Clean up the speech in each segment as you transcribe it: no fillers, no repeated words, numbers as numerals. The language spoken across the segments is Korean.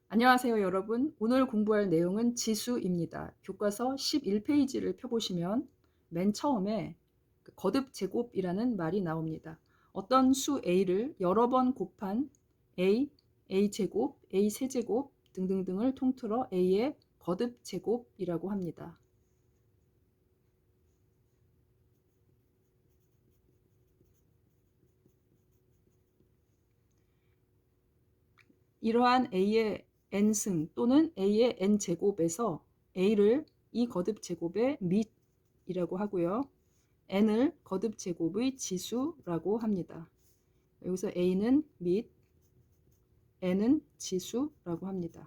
안녕하세요, 여러분. 오늘 공부할 내용은 지수입니다. 교과서 11페이지를 펴보시면 맨 처음에 거듭 제곱이라는 말이 나옵니다. 어떤 수 a를 여러 번 곱한 a, a제곱, a세제곱 등등등을 통틀어 a의 거듭 제곱이라고 합니다. 이러한 a의 n승 또는 a의 n제곱에서 a를 이 거듭 제곱의 밑이라고 하고요. n을 거듭 제곱의 지수라고 합니다. 여기서 a는 밑, n은 지수라고 합니다.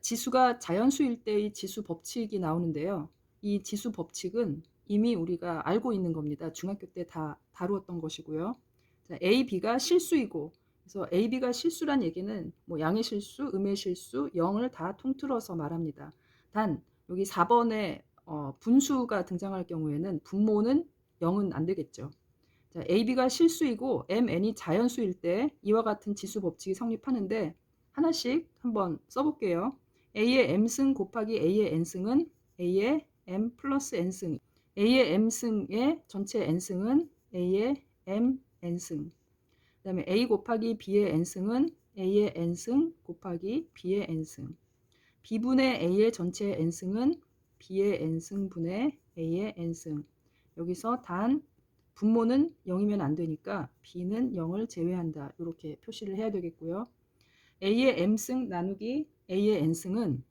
지수가 자연수일 때의 지수 법칙이 나오는데요. 이 지수 법칙은 이미 우리가 알고 있는 겁니다. 중학교 때 다 다루었던 것이고요. A, B가 실수이고, 그래서 A, B가 실수란 얘기는 뭐 양의 실수, 음의 실수, 0을 다 통틀어서 말합니다. 단 여기 4번에 분수가 등장할 경우에는 분모는 0은 안 되겠죠. 자, A, B가 실수이고 M, N이 자연수일 때 이와 같은 지수 법칙이 성립하는데 하나씩 한번 써볼게요. A의 M승 곱하기 A의 N승은 A의 M 플러스 N승, A의 M승의 전체 N승은 A의 M, N승, 그 다음에 A 곱하기 B의 N승은 A의 N승 곱하기 B의 N승, B분의 A의 전체 N승은 B의 N승분의 A의 N승. 여기서 단 분모는 0이면 안 되니까 B는 0을 제외한다. 이렇게 표시를 해야 되겠고요. A의 M승 나누기 A의 N승은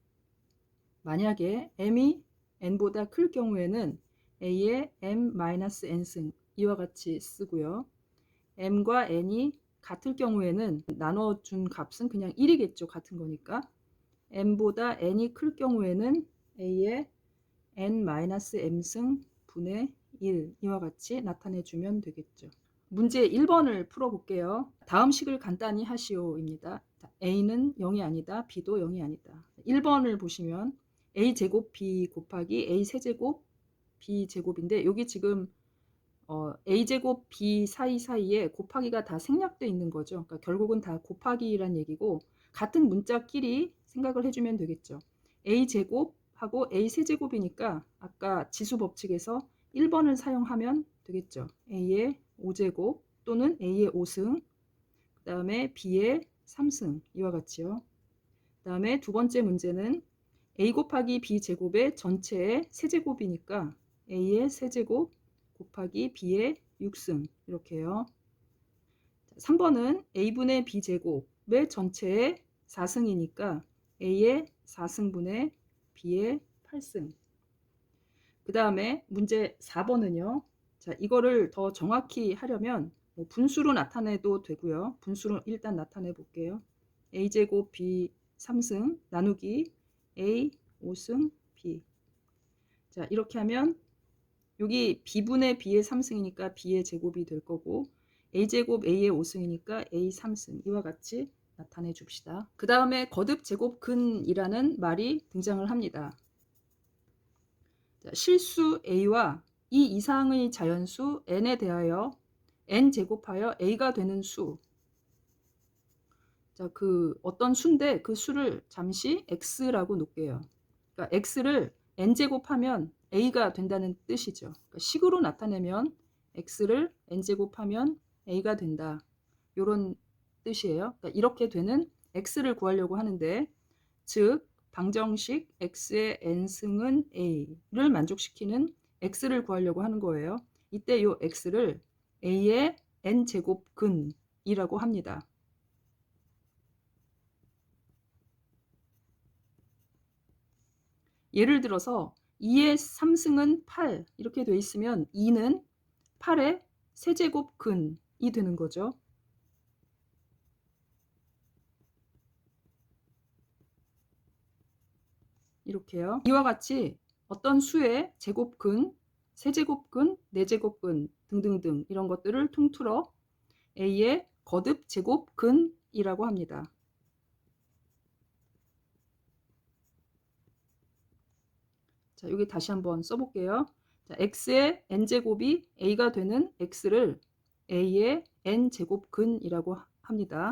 만약에 M이 N보다 클 경우에는 A의 M-N승 이와 같이 쓰고요. M과 N이 같을 경우에는 나눠준 값은 그냥 1이겠죠. 같은 거니까. M보다 N이 클 경우에는 A의 N-M승 분의 1 이와 같이 나타내주면 되겠죠. 문제 1번을 풀어볼게요. 다음 식을 간단히 하시오입니다. A는 0이 아니다. B도 0이 아니다. 1번을 보시면 A제곱 B 곱하기 A세제곱 B제곱인데 여기 지금 A제곱 B 사이사이에 곱하기가 다 생략되어 있는 거죠. 그러니까 결국은 다 곱하기란 얘기고 같은 문자끼리 생각을 해주면 되겠죠. A제곱하고 A세제곱이니까 아까 지수 법칙에서 1번을 사용하면 되겠죠. A의 5제곱 또는 A의 5승, 그 다음에 B의 3승 이와 같이요. 그 다음에 두 번째 문제는 A 곱하기 B 제곱의 전체의 세제곱이니까 A의 세제곱 곱하기 B의 6승 이렇게요. 3번은 A분의 B제곱의 전체의 4승이니까 A의 4승분의 B의 8승. 그 다음에 문제 4번은요. 자, 이거를 더 정확히 하려면 분수로 나타내도 되고요. 분수로 일단 나타내 볼게요. A제곱 B 3승 나누기 A 5승 B. 자, 이렇게 하면 여기 B분의 B의 3승이니까 B의 제곱이 될 거고 A제곱 A의 5승이니까 A 3승 이와 같이 나타내 줍시다. 그 다음에 거듭 제곱 근이라는 말이 등장을 합니다. 자, 실수 A와 이 이상의 자연수 N에 대하여 N 제곱하여 A가 되는 수. 자, 어떤 수인데 그 수를 잠시 X라고 놓을게요. 그러니까 X를 N제곱하면 A가 된다는 뜻이죠. 그러니까 식으로 나타내면 X를 N제곱하면 A가 된다. 이런 뜻이에요. 그러니까 이렇게 되는 X를 구하려고 하는데 즉 방정식 X의 N승은 A를 만족시키는 X를 구하려고 하는 거예요. 이때 이 X를 A의 N제곱근이라고 합니다. 예를 들어서 2의 3승은 8 이렇게 돼 있으면 2는 8의 세제곱근이 되는 거죠. 이렇게요. 이와 같이 어떤 수의 제곱근, 세제곱근, 네제곱근 등등등 이런 것들을 통틀어 A의 거듭 제곱근이라고 합니다. 자, 여기 다시 한번 써볼게요. 자, x의 n제곱이 a가 되는 x를 a의 n제곱근이라고 합니다.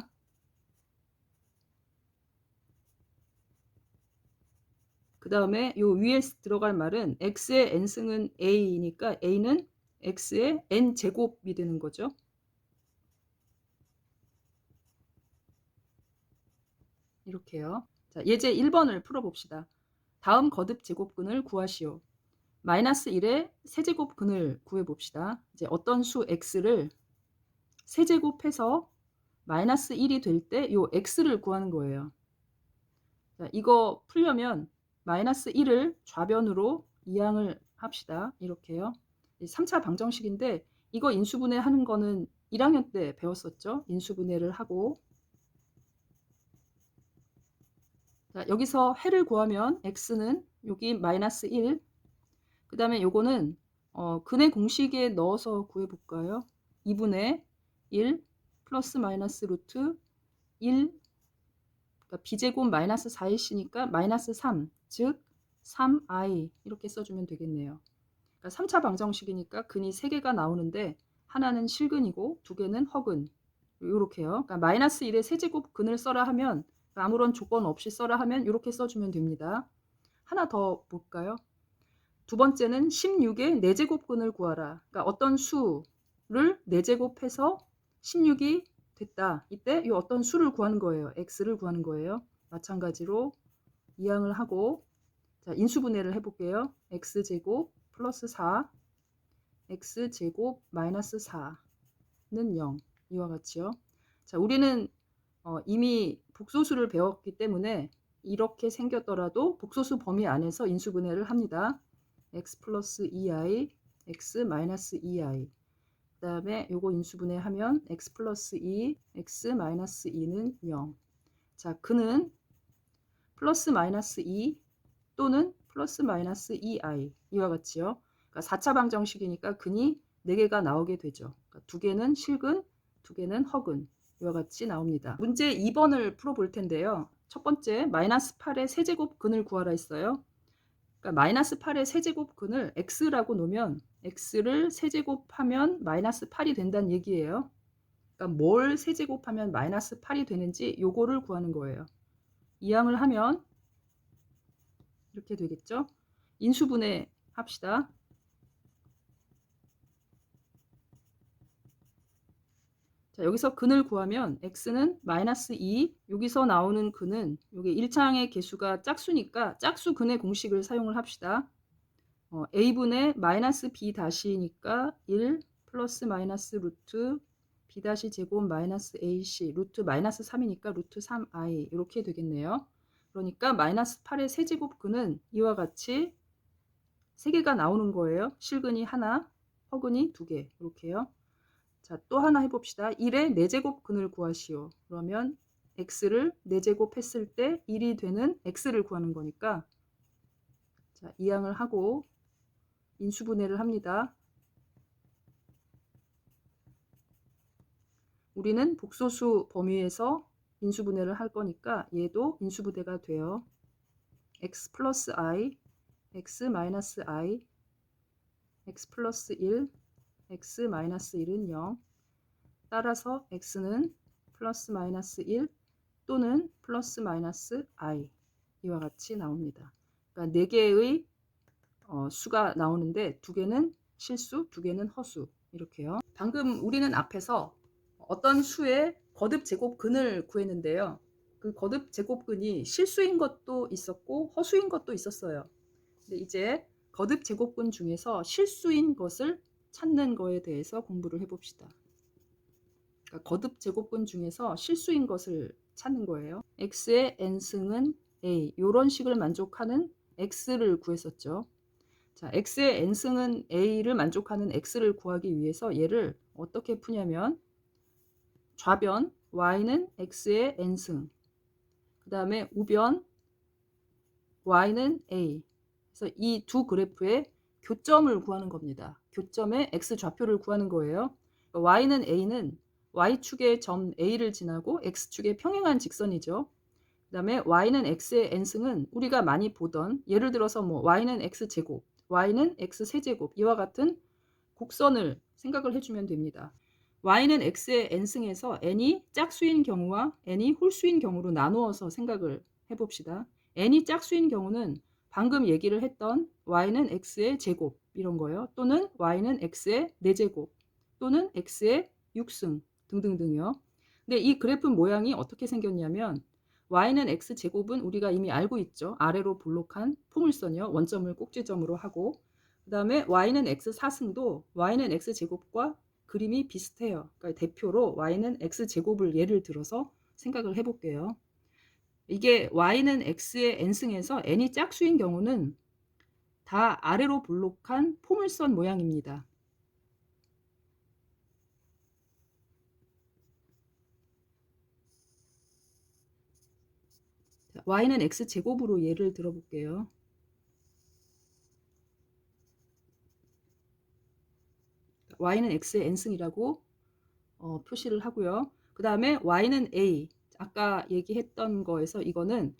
그 다음에 요 위에 들어갈 말은 x의 n승은 a니까 a는 x의 n제곱이 되는 거죠. 이렇게요. 자, 예제 1번을 풀어봅시다. 다음 거듭 제곱근을 구하시오. 마이너스 1의 세제곱근을 구해봅시다. 이제 어떤 수 x를 세제곱해서 마이너스 1이 될 때 요 x를 구하는 거예요. 자, 이거 풀려면 마이너스 1을 좌변으로 이항을 합시다. 이렇게요. 3차 방정식인데 이거 인수분해 하는 거는 1학년 때 배웠었죠. 인수분해를 하고 자, 여기서 해를 구하면 x는 여기 마이너스 1, 그 다음에 요거는 근의 공식에 넣어서 구해볼까요? 2분의 1 플러스 마이너스 루트 1, 그러니까 b제곱 마이너스 4ac니까 마이너스 3, 즉 3i 이렇게 써주면 되겠네요. 그러니까 3차 방정식이니까 근이 3개가 나오는데 하나는 실근이고 2개는 허근. 이렇게요. 그러니까 마이너스 1의 세제곱 근을 써라 하면 아무런 조건 없이 써라 하면 이렇게 써주면 됩니다. 하나 더 볼까요? 두 번째는 16의 4제곱근을 구하라. 그러니까 어떤 수를 4제곱해서 16이 됐다. 이때 이 어떤 수를 구하는 거예요. x를 구하는 거예요. 마찬가지로 이항을 하고 자, 인수분해를 해볼게요. x제곱 플러스 4 x제곱 마이너스 4는 0 이와 같이요. 자, 우리는 이미 복소수를 배웠기 때문에 이렇게 생겼더라도 복소수 범위 안에서 인수분해를 합니다. x 플러스 2i, x 마이너스 2i. 그 다음에 요거 인수분해하면 x 플러스 2, x 마이너스 2는 0. 자, 그는 플러스 마이너스 2 또는 플러스 마이너스 2i 이와 같이요. 그러니까 4차 방정식이니까 근이 4개가 나오게 되죠. 그러니까 2개는 실근, 2개는 허근 이와 같이 나옵니다. 문제 2번을 풀어볼 텐데요. 첫 번째 마이너스 8의 세제곱 근을 구하라 했어요. 그러니까 마이너스 8의 세제곱 근을 x라고 놓으면 x를 세제곱하면 마이너스 8이 된다는 얘기예요. 그러니까 뭘 세제곱하면 마이너스 8이 되는지 요거를 구하는 거예요. 이항을 하면 이렇게 되겠죠. 인수분해 합시다. 자, 여기서 근을 구하면 x는 마이너스 2, 여기서 나오는 근은 여기 1창의 개수가 짝수니까 짝수 근의 공식을 사용을 합시다. a분의 마이너스 b 다시니까 1 플러스 마이너스 루트 b 다시 제곱 마이너스 ac 루트 마이너스 3이니까 루트 3i 이렇게 되겠네요. 그러니까 마이너스 8의 세제곱 근은 이와 같이 3개가 나오는 거예요. 실근이 하나, 허근이 2개 이렇게요. 자, 또 하나 해봅시다. 1의 4제곱 근을 구하시오. 그러면 x를 4제곱 했을 때 1이 되는 x를 구하는 거니까 자, 이항을 하고 인수분해를 합니다. 우리는 복소수 범위에서 인수분해를 할 거니까 얘도 인수분해가 돼요. x 플러스 i, x 마이너스 i, x 플러스 1, x 마이너스 1은 0. 따라서 x는 플러스 마이너스 1 또는 플러스 마이너스 i 이와 같이 나옵니다. 그러니까 4개의 수가 나오는데 2개는 실수, 2개는 허수 이렇게요. 방금 우리는 앞에서 어떤 수의 거듭 제곱근을 구했는데요. 그 거듭 제곱근이 실수인 것도 있었고 허수인 것도 있었어요. 근데 이제 거듭 제곱근 중에서 실수인 것을 찾는 거에 대해서 공부를 해봅시다. 그러니까 거듭 제곱근 중에서 실수인 것을 찾는 거예요. x의 n승은 a 이런 식을 만족하는 x를 구했었죠. 자, x의 n승은 a를 만족하는 x를 구하기 위해서 얘를 어떻게 푸냐면 좌변 y는 x의 n승, 그 다음에 우변 y는 a. 그래서 이 두 그래프의 교점을 구하는 겁니다. 교점의 x좌표를 구하는 거예요. 그러니까 y는 a는 y축의 점 a를 지나고 x축의 평행한 직선이죠. 그 다음에 y는 x의 n승은 우리가 많이 보던 예를 들어서 뭐 y는 x제곱, y는 x세제곱 이와 같은 곡선을 생각을 해주면 됩니다. y는 x의 n승에서 n이 짝수인 경우와 n이 홀수인 경우로 나누어서 생각을 해봅시다. n이 짝수인 경우는 방금 얘기를 했던 y는 x의 제곱 이런 거요. 또는 y는 x의 4제곱 또는 x의 6승 등등등요. 근데 이 그래프 모양이 어떻게 생겼냐면 y는 x제곱은 우리가 이미 알고 있죠. 아래로 볼록한 포물선이요. 원점을 꼭지점으로 하고 그 다음에 y는 x4승도 y는 x제곱과 그림이 비슷해요. 그러니까 대표로 y는 x제곱을 예를 들어서 생각을 해볼게요. 이게 y는 x의 n승에서 n이 짝수인 경우는 다 아래로 볼록한 포물선 모양입니다. y는 x제곱으로 예를 들어볼게요. y는 x의 n승이라고 표시를 하고요. 그 다음에 y는 a, 아까 얘기했던 거에서 이거는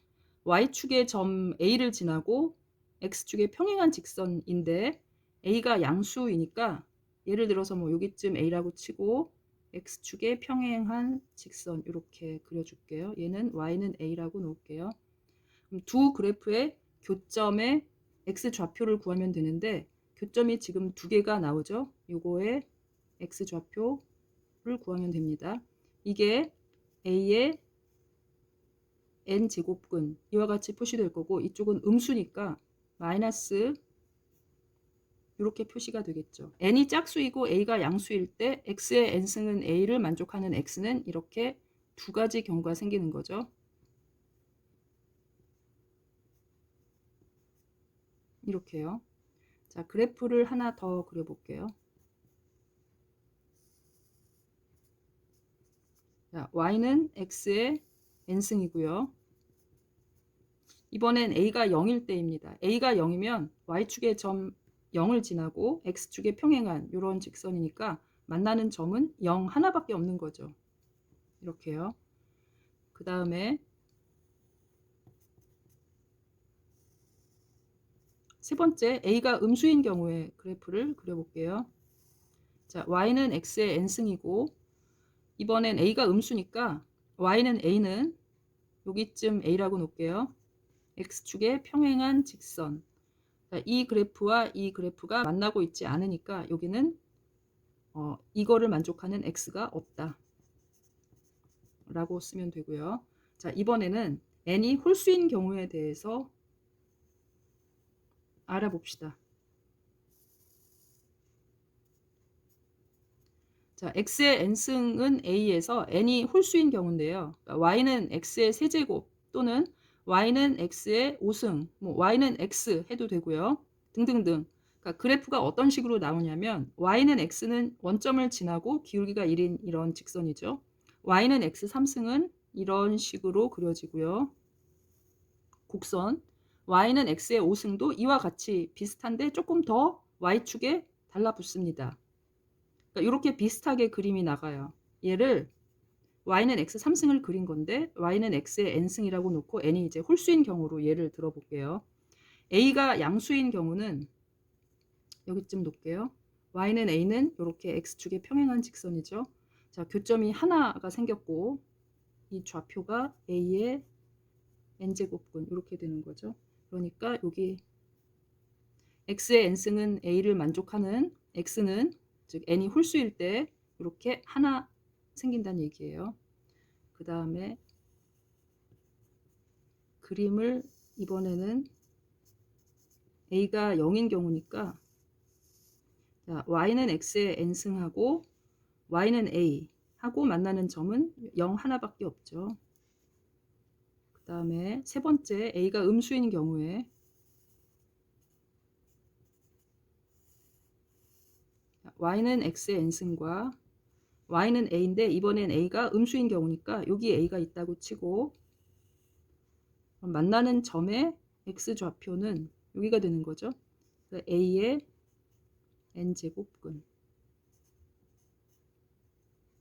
y축의 점 a를 지나고 x축의 평행한 직선인데 a가 양수이니까 예를 들어서 뭐 여기쯤 a라고 치고 x축의 평행한 직선 이렇게 그려줄게요. 얘는 y는 a라고 놓을게요. 그럼 두 그래프의 교점의 x좌표를 구하면 되는데 교점이 지금 두 개가 나오죠. 요거의 x좌표를 구하면 됩니다. 이게 a의 n제곱근 이와 같이 표시될 거고 이쪽은 음수니까 마이너스 이렇게 표시가 되겠죠. n이 짝수이고 a가 양수일 때 x의 n승은 a를 만족하는 x는 이렇게 두 가지 경우가 생기는 거죠. 이렇게요. 자, 그래프를 하나 더 그려볼게요. 자, y는 x의 n승이고요. 이번엔 a가 0일 때입니다. a가 0이면 y축의 점 0을 지나고 x축의 평행한 이런 직선이니까 만나는 점은 0 하나밖에 없는 거죠. 이렇게요. 그 다음에 세 번째 a가 음수인 경우에 그래프를 그려볼게요. 자, y는 x의 n승이고 이번엔 a가 음수니까 y는 a는 여기쯤 a라고 놓을게요. x축의 평행한 직선. 자, 이 그래프와 이 그래프가 만나고 있지 않으니까 여기는 이거를 만족하는 x가 없다 라고 쓰면 되고요. 자, 이번에는 n이 홀수인 경우에 대해서 알아봅시다. 자, x의 n승은 a에서 n이 홀수인 경우인데요. 그러니까 y는 x의 세제곱 또는 y는 x의 5승, 뭐 y는 x 해도 되고요. 등등등. 그러니까 그래프가 어떤 식으로 나오냐면 y는 x는 원점을 지나고 기울기가 1인 이런 직선이죠. y는 x 3승은 이런 식으로 그려지고요. 곡선. y는 x의 5승도 이와 같이 비슷한데 조금 더 y축에 달라붙습니다. 그러니까 이렇게 비슷하게 그림이 나가요. 얘를 y는 x 3승을 그린 건데 y는 x의 n승이라고 놓고 n이 이제 홀수인 경우로 예를 들어볼게요. a가 양수인 경우는 여기쯤 놓을게요. y는 a는 이렇게 x축의 평행한 직선이죠. 자, 교점이 하나가 생겼고 이 좌표가 a의 n제곱근 이렇게 되는 거죠. 그러니까 여기 x의 n승은 a를 만족하는 x는 즉 n이 홀수일 때 이렇게 하나 생긴다는 얘기예요. 그 다음에 그림을 이번에는 a가 0인 경우니까 자, y는 x의 n승하고 y는 a 하고 만나는 점은 0 하나밖에 없죠. 그 다음에 세 번째 a가 음수인 경우에 y는 x의 n승과 y는 a인데 이번엔 a가 음수인 경우니까 여기 a가 있다고 치고 만나는 점의 x좌표는 여기가 되는 거죠. a의 n제곱근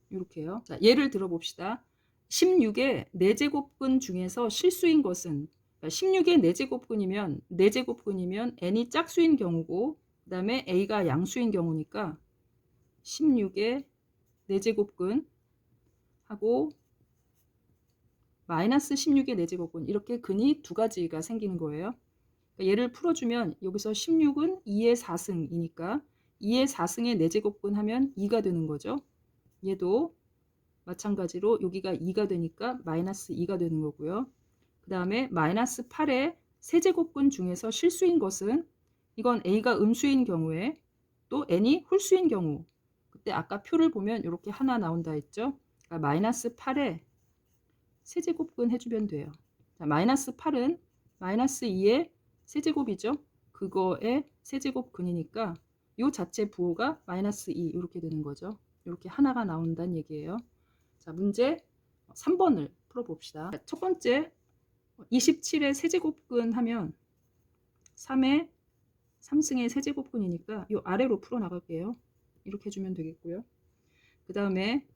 이렇게요. 자, 예를 들어봅시다. 16의 4제곱근 중에서 실수인 것은 16의 4제곱근이면 n이 짝수인 경우고 그 다음에 a가 양수인 경우니까 16의 4제곱근 하고 마이너스 16의 4제곱근 이렇게 근이 두 가지가 생기는 거예요. 그러니까 얘를 풀어주면 여기서 16은 2의 4승이니까 2의 4승의 4제곱근 하면 2가 되는 거죠. 얘도 마찬가지로 여기가 2가 되니까 마이너스 2가 되는 거고요. 그 다음에 마이너스 8의 세제곱근 중에서 실수인 것은 이건 a가 음수인 경우에 또 n이 홀수인 경우, 그때 아까 표를 보면 이렇게 하나 나온다 했죠. 그러니까 마이너스 8의 세제곱근 해주면 돼요. 자, 마이너스 8은 마이너스 2의 세제곱이죠. 그거의 세제곱근이니까 이 자체 부호가 마이너스 2 이렇게 되는 거죠. 이렇게 하나가 나온다는 얘기예요. 자, 문제 3번을 풀어봅시다. 첫 번째 27의 세제곱근 하면 3의 3승의 세제곱근이니까 이 아래로 풀어나갈게요. 이렇게 해주면 되겠고요. 그 다음에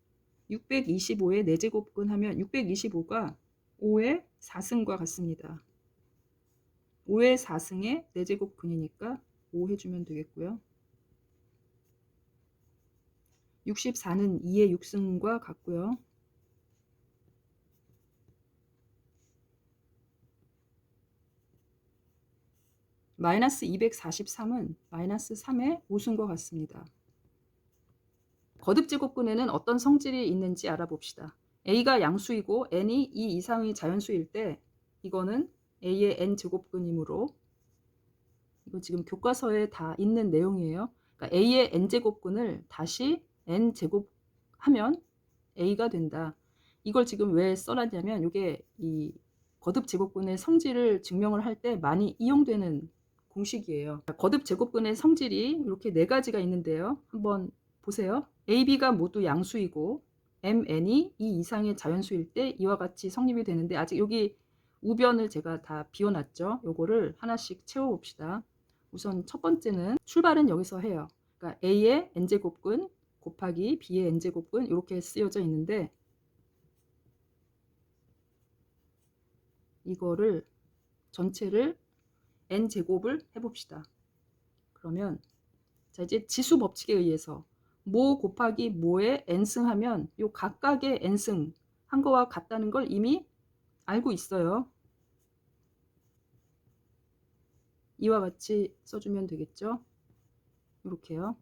625의 4제곱근 하면 625가 5의 4승과 같습니다. 5의 4승의 4제곱근이니까 5 해주면 되겠고요. 64는 2의 6승과 같고요. 마이너스 243은 마이너스 3의 5승과 같습니다. 거듭제곱근에는 어떤 성질이 있는지 알아봅시다. a가 양수이고 n이 2 이상의 자연수일 때 이거는 a의 n제곱근이므로, 이거 지금 교과서에 다 있는 내용이에요. 그러니까 a의 n제곱근을 다시 n제곱하면 a가 된다. 이걸 지금 왜 써놨냐면 이게 이 거듭제곱근의 성질을 증명을 할 때 많이 이용되는 공식이에요. 거듭제곱근의 성질이 이렇게 4가지가 있는데요. 한번 보세요. a, b가 모두 양수이고 mn이 2 이상의 자연수일 때 이와 같이 성립이 되는데, 아직 여기 우변을 제가 다 비워놨죠. 요거를 하나씩 채워봅시다. 우선 첫 번째는 출발은 여기서 해요. 그러니까 a의 n제곱근 곱하기 b의 n제곱근 이렇게 쓰여져 있는데, 이거를 전체를 n제곱을 해봅시다. 그러면 자, 이제 지수 법칙에 의해서 모 곱하기 모의 n승 하면 요 각각의 n승 한 거와 같다는 걸 이미 알고 있어요. 이와 같이 써주면 되겠죠. 이렇게요.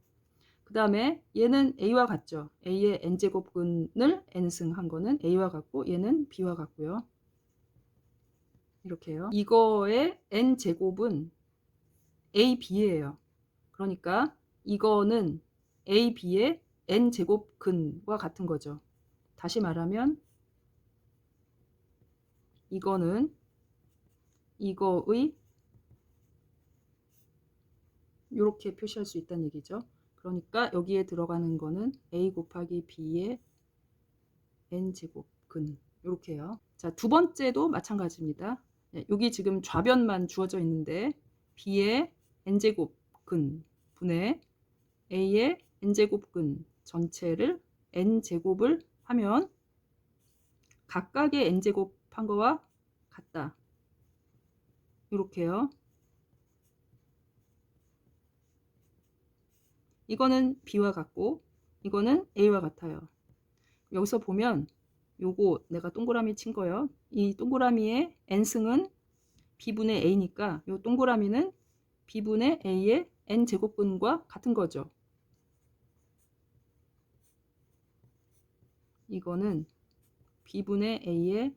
그 다음에 얘는 a와 같죠. a의 n제곱근을 n승 한 거는 a와 같고 얘는 b와 같고요. 이렇게요. 이거의 n제곱은 ab예요. 그러니까 이거는 ab의 n제곱근과 같은 거죠. 다시 말하면 이거는 이거의 이렇게 표시할 수 있다는 얘기죠. 그러니까 여기에 들어가는 거는 a 곱하기 b의 n제곱근 이렇게요. 자, 두 번째도 마찬가지입니다. 여기 지금 좌변만 주어져 있는데 b의 n제곱근 분의 a의 n제곱근 전체를 n제곱을 하면 각각의 n제곱 한 거와 같다. 이렇게요. 이거는 b와 같고 이거는 a와 같아요. 여기서 보면 요거 내가 동그라미 친 거예요. 이 동그라미의 n승은 b분의 a니까 요 동그라미는 b분의 a의 n제곱근과 같은 거죠. 이거는 b분의 a의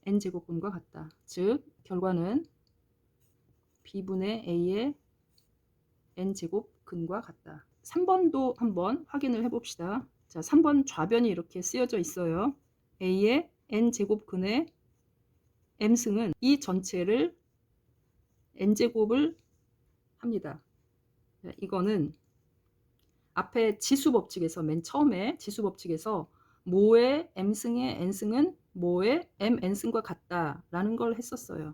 n제곱근과 같다. 즉 결과는 b분의 a의 n제곱근과 같다. 3번도 한번 확인을 해봅시다. 자, 3번 좌변이 이렇게 쓰여져 있어요. a의 n제곱근의 m승은 이 전체를 n제곱을 합니다. 이거는 앞에 지수법칙에서 맨 처음에 지수법칙에서 모의 m승의 n승은 모의 mn승과 같다라는 걸 했었어요.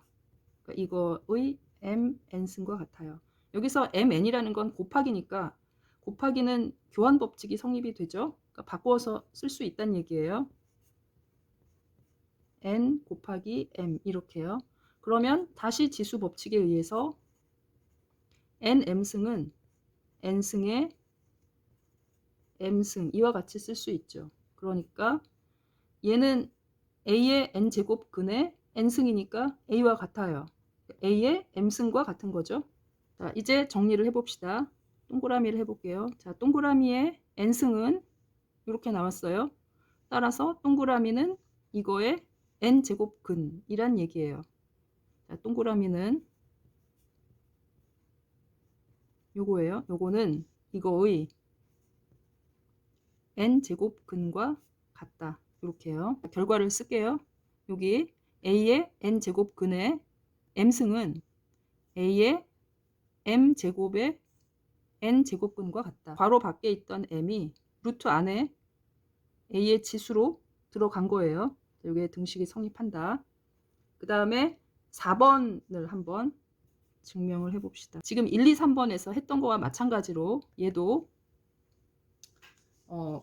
그러니까 이거의 mn승과 같아요. 여기서 mn이라는 건 곱하기니까 곱하기는 교환법칙이 성립이 되죠. 그러니까 바꾸어서 쓸 수 있다는 얘기예요. n 곱하기 m 이렇게요. 그러면 다시 지수법칙에 의해서 nm승은 n승의 m승 이와 같이 쓸 수 있죠. 그러니까 얘는 a의 n제곱근의 n승이니까 a와 같아요. A의 m승과 같은 거죠. 자, 이제 정리를 해봅시다. 동그라미를 해볼게요. 자, 동그라미의 n승은 이렇게 나왔어요. 따라서 동그라미는 이거의 n제곱근이란 얘기예요. 자, 동그라미는 요거예요. 요거는 이거의 n제곱근과 같다. 이렇게요. 결과를 쓸게요. 여기 A의 n제곱근의 m승은 A의 m제곱의 n제곱근과 같다. 괄호 밖에 있던 m이 루트 안에 A의 치수로 들어간 거예요. 여기에 등식이 성립한다. 그 다음에 4번을 한번 증명을 해봅시다. 지금 1, 2, 3번에서 했던 거와 마찬가지로 얘도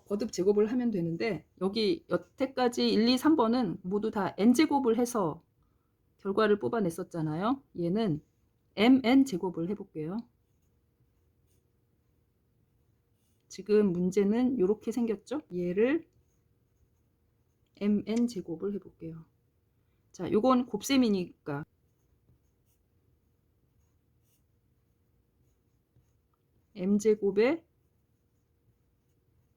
거듭 제곱을 하면 되는데 여기 여태까지 1, 2, 3번은 모두 다 n제곱을 해서 결과를 뽑아냈었잖아요. 얘는 mn 제곱을 해볼게요. 지금 문제는 이렇게 생겼죠. 얘를 mn 제곱을 해볼게요. 자, 요건 곱셈이니까 m제곱에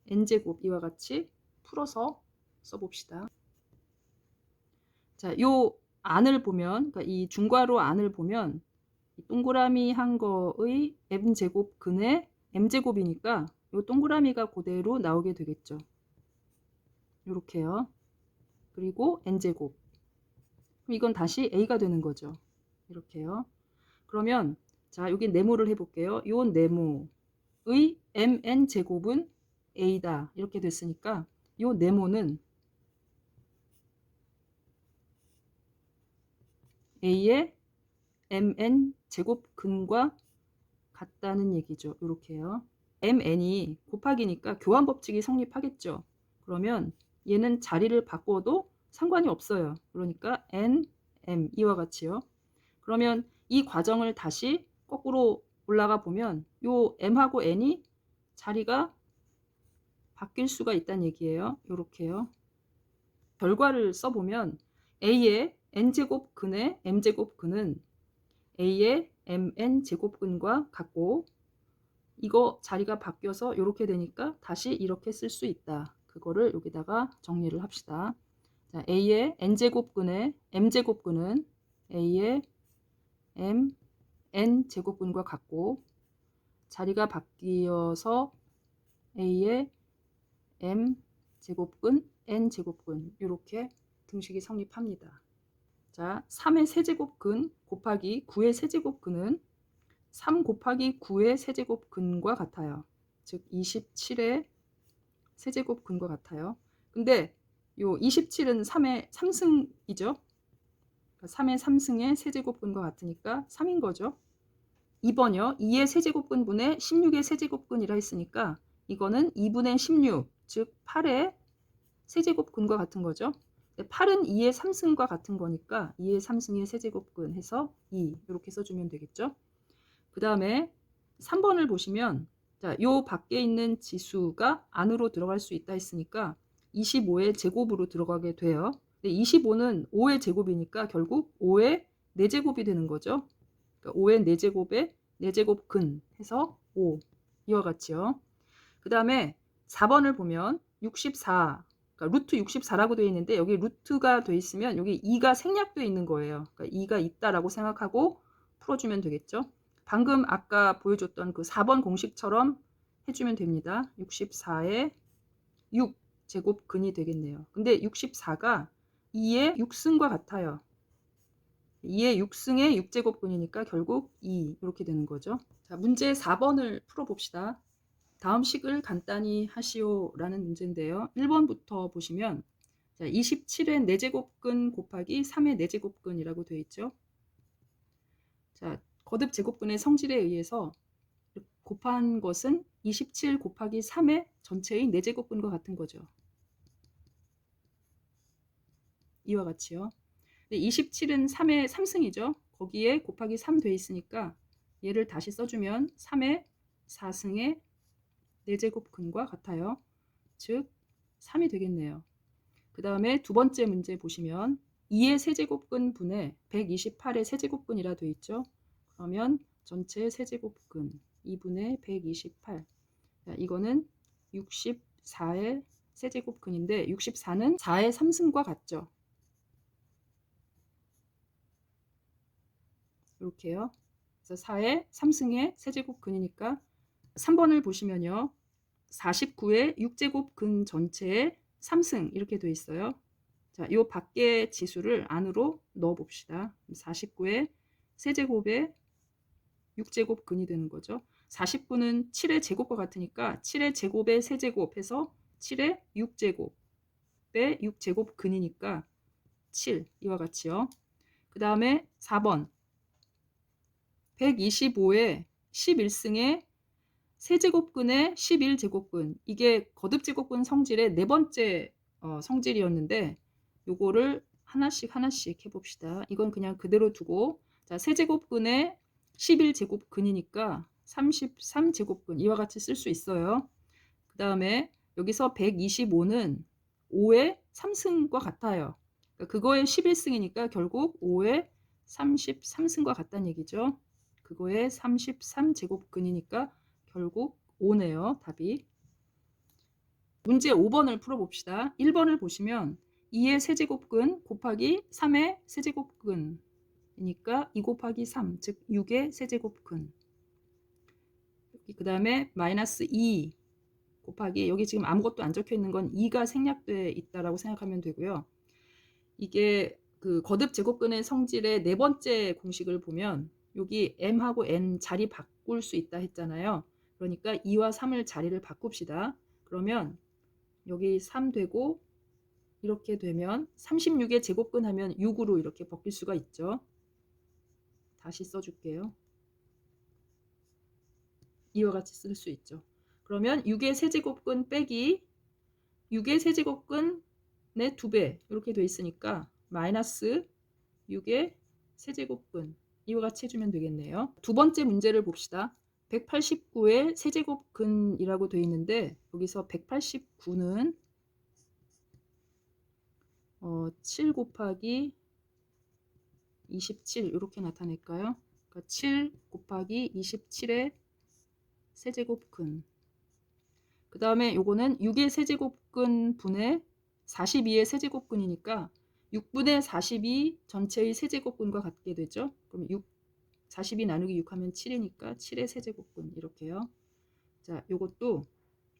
n제곱 이와 같이 풀어서 써봅시다. 자, 요 안을 보면, 그러니까 이 중괄호 안을 보면 이 동그라미 한 거의 m제곱 근의 m제곱이니까 요 동그라미가 그대로 나오게 되겠죠. 요렇게요. 그리고 n제곱. 이건 다시 a가 되는 거죠. 이렇게요. 그러면 자, 여기 네모를 해볼게요. 요 네모의 mn 제곱은 a다. 이렇게 됐으니까 요 네모는 a의 mn 제곱근과 같다는 얘기죠. 이렇게요. mn이 곱하기니까 교환 법칙이 성립하겠죠. 그러면 얘는 자리를 바꿔도 상관이 없어요. 그러니까 n, m 이와 같이요. 그러면 이 과정을 다시 거꾸로 올라가 보면 요 m하고 n이 자리가 바뀔 수가 있다는 얘기예요. 이렇게요. 결과를 써보면 a의 n제곱근의 m제곱근은 a의 mn 제곱근과 같고 이거 자리가 바뀌어서 이렇게 되니까 다시 이렇게 쓸 수 있다. 그거를 여기다가 정리를 합시다. 자, a의 n제곱근의 m제곱근은 a의 mn 제곱근과 같고 자리가 바뀌어서 a의 m 제곱근 n 제곱근 이렇게 등식이 성립합니다. 자, 3의 세제곱근 곱하기 9의 세제곱근은 3 곱하기 9의 세제곱근과 같아요. 즉 27의 세제곱근과 같아요. 근데 요 27은 3의 3승이죠. 3의 3승의 세제곱근과 같으니까 3인 거죠. 2번이요. 2의 세제곱근분의 16의 세제곱근이라 했으니까 이거는 2분의 16, 즉 8의 세제곱근과 같은 거죠. 8은 2의 3승과 같은 거니까 2의 3승의 세제곱근 해서 2 이렇게 써주면 되겠죠. 그 다음에 3번을 보시면 자, 요 밖에 있는 지수가 안으로 들어갈 수 있다 했으니까 25의 제곱으로 들어가게 돼요. 근데 25는 5의 제곱이니까 결국 5의 4제곱이 되는 거죠. 그러니까 5의 4제곱에 4제곱 근 해서 5 이와 같이요. 그 다음에 4번을 보면 64 그러니까 루트 64라고 되어 있는데 여기 루트가 되어 있으면 여기 2가 생략되어 있는 거예요. 그러니까 2가 있다라고 생각하고 풀어주면 되겠죠. 방금 아까 보여줬던 그 4번 공식처럼 해주면 됩니다. 64의 6 제곱근이 되겠네요. 근데 64가 2의 6승과 같아요. 2의 6승의 6제곱근이니까 결국 2 이렇게 되는 거죠. 자, 문제 4번을 풀어봅시다. 다음 식을 간단히 하시오 라는 문제인데요. 1번부터 보시면 자, 27의 4제곱근 곱하기 3의 4제곱근이라고 되어 있죠. 자, 거듭 제곱근의 성질에 의해서 곱한 것은 27 곱하기 3의 전체의 4제곱근과 같은 거죠. 이와 같이요. 27은 3의 3승이죠. 거기에 곱하기 3 돼 있으니까 얘를 다시 써주면 3의 4승의 4제곱근과 같아요. 즉 3이 되겠네요. 그 다음에 두 번째 문제 보시면 2의 세제곱근 분의 128의 세제곱근이라 되어 있죠. 그러면 전체 세제곱근 2분의 128. 자, 이거는 64의 세제곱근인데 64는 4의 3승과 같죠. 이렇게요. 그래서 4의 3승의 세제곱근이니까 3번을 보시면요. 49의 6제곱근 전체의 3승 이렇게 되어 있어요. 자, 요 밖의 지수를 안으로 넣어 봅시다. 49의 세제곱의 6제곱근이 되는 거죠. 49는 7의 제곱과 같으니까 7의 제곱의 세제곱 해서 7의 6제곱의 6제곱근이니까 7 이와 같이요. 그 다음에 4번 125의 11승의 세제곱근의 11제곱근, 이게 거듭제곱근 성질의 네 번째 성질이었는데 요거를 하나씩 하나씩 해봅시다. 이건 그냥 그대로 두고, 자, 세제곱근의 11제곱근이니까 33제곱근 이와 같이 쓸 수 있어요. 그 다음에 여기서 125는 5의 3승과 같아요. 그러니까 그거의 11승이니까 결국 5의 33승과 같다는 얘기죠. 그거의 33제곱근이니까 결국 5네요. 답이. 문제 5번을 풀어봅시다. 1번을 보시면 2의 세제곱근 곱하기 3의 세제곱근이니까 2 곱하기 3, 즉 6의 세제곱근. 그 다음에 마이너스 2 곱하기, 여기 지금 아무것도 안 적혀 있는 건 2가 생략되어 있다라고 생각하면 되고요. 이게 그 거듭 제곱근의 성질의 네 번째 공식을 보면 여기 m하고 n 자리 바꿀 수 있다 했잖아요. 그러니까 2와 3을 자리를 바꿉시다. 그러면 여기 3 되고 이렇게 되면 36의 제곱근 하면 6으로 이렇게 바뀔 수가 있죠. 다시 써줄게요. 이와 같이 쓸 수 있죠. 그러면 6의 세제곱근 빼기 6의 세제곱근의 2배 이렇게 돼 있으니까 마이너스 6의 세제곱근 이와 같이 해주면 되겠네요. 두 번째 문제를 봅시다. 189의 세제곱근이라고 되어 있는데 여기서 189는 7 곱하기 27 이렇게 나타낼까요? 그러니까 7 곱하기 27의 세제곱근. 그 다음에 요거는 6의 세제곱근 분의 42의 세제곱근이니까 6분의 42 전체의 세제곱근과 같게 되죠. 그럼 42 나누기 6 하면 7이니까 7의 세제곱근 이렇게요. 자, 요것도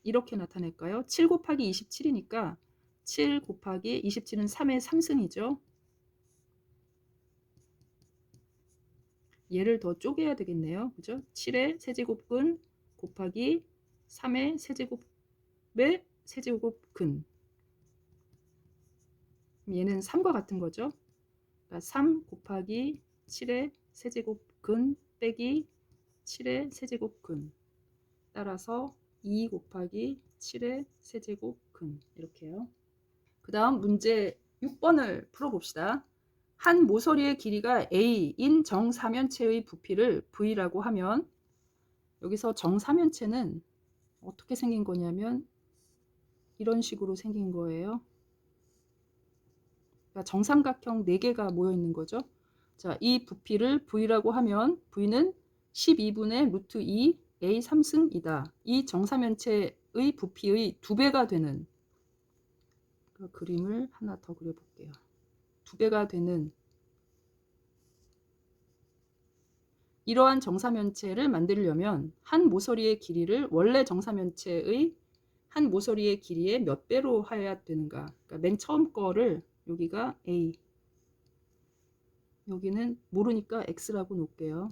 이렇게 나타낼까요? 7 곱하기 27이니까 7 곱하기 27은 3의 3승이죠. 얘를 더 쪼개야 되겠네요. 그죠? 7의 세제곱근 곱하기 3의 세제곱의 세제곱근. 얘는 3과 같은 거죠. 그러니까 3 곱하기 7의 세제곱근 빼기 7의 세제곱근. 따라서 2 곱하기 7의 세제곱근 이렇게요. 그 다음 문제 6번을 풀어봅시다. 한 모서리의 길이가 A인 정사면체의 부피를 V라고 하면 여기서 정사면체는 어떻게 생긴 거냐면 이런 식으로 생긴 거예요. 그러니까 정삼각형 4개가 모여 있는 거죠. 자, 이 부피를 V라고 하면 V는 12분의 루트 2 A 3승이다. 이 정사면체의 부피의 2배가 되는 그 그림을 하나 더 그려볼게요. 2배가 되는 이러한 정사면체를 만들려면 한 모서리의 길이를 원래 정사면체의 한 모서리의 길이의 몇 배로 해야 되는가. 그러니까 맨 처음 거를 여기가 A, 여기는 모르니까 X라고 놓을게요.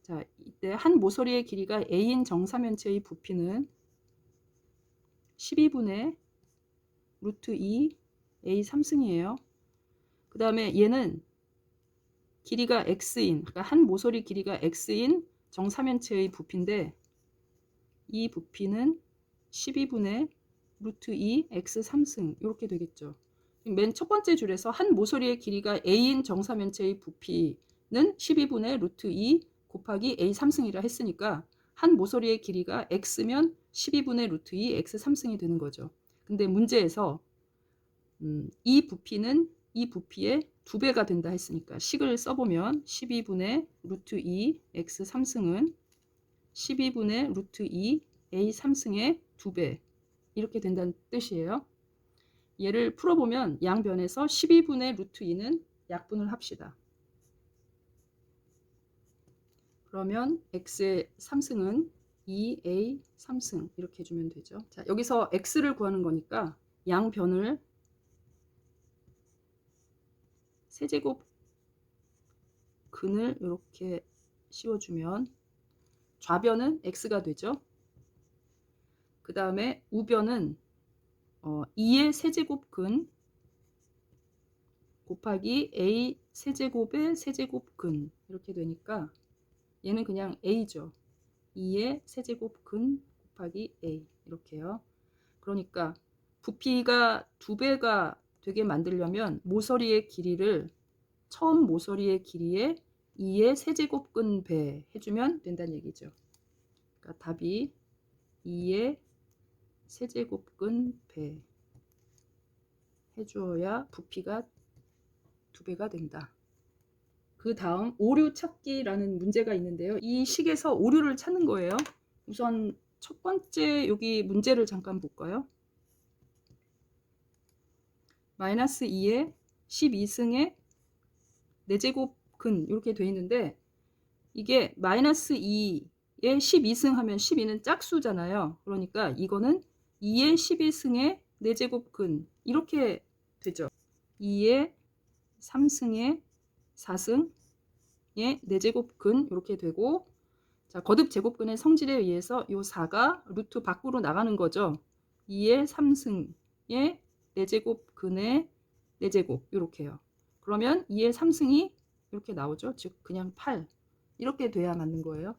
자, 이때 한 모서리의 길이가 A인 정사면체의 부피는 12분의 루트 2 A 3승이에요. 그 다음에 얘는 길이가 X인, 그러니까 한 모서리 길이가 X인 정사면체의 부피인데 이 부피는 12분의 루트 2 X 3승 이렇게 되겠죠. 맨 첫 번째 줄에서 한 모서리의 길이가 A인 정사면체의 부피는 12분의 루트 2 곱하기 A 3승이라 했으니까 한 모서리의 길이가 X면 12분의 루트 2 X 3승이 되는 거죠. 근데 문제에서 이 부피는 이 부피의 2배가 된다 했으니까 식을 써보면 12분의 루트 2 x 3승은 12분의 루트 2 a 3승의 2배 이렇게 된다는 뜻이에요. 얘를 풀어보면 양변에서 12분의 루트 2는 약분을 합시다. 그러면 x의 3승은 2a 3승 이렇게 해주면 되죠. 자, 여기서 x를 구하는 거니까 양변을 세제곱 근을 이렇게 씌워주면 좌변은 x가 되죠. 그 다음에 우변은 2의 세제곱 근 곱하기 a 세제곱의 세제곱 근 이렇게 되니까 얘는 그냥 a죠. 2의 세제곱 근 곱하기 a 이렇게요. 그러니까 부피가 2배가 되게 만들려면 모서리의 길이를 처음 모서리의 길이에 2의 세제곱근 배 해주면 된다는 얘기죠. 그러니까 답이 2의 세제곱근 배 해주어야 부피가 2배가 된다. 그 다음 오류 찾기라는 문제가 있는데요. 이 식에서 오류를 찾는 거예요. 우선 첫 번째 여기 문제를 잠깐 볼까요? 마이너스 2의 12승의 4제곱 근 이렇게 돼 있는데 이게 마이너스 2의 12승 하면 12는 짝수잖아요. 그러니까 이거는 2의 12승의 4제곱 근 이렇게 되죠. 2의 3승의 4승의 4제곱 근 이렇게 되고 자, 거듭 제곱근의 성질에 의해서 이 4가 루트 밖으로 나가는 거죠. 2의 3승의 4제곱 근의 4제곱 이렇게요. 그러면 2의 3승이 이렇게 나오죠. 즉 그냥 8 이렇게 돼야 맞는 거예요.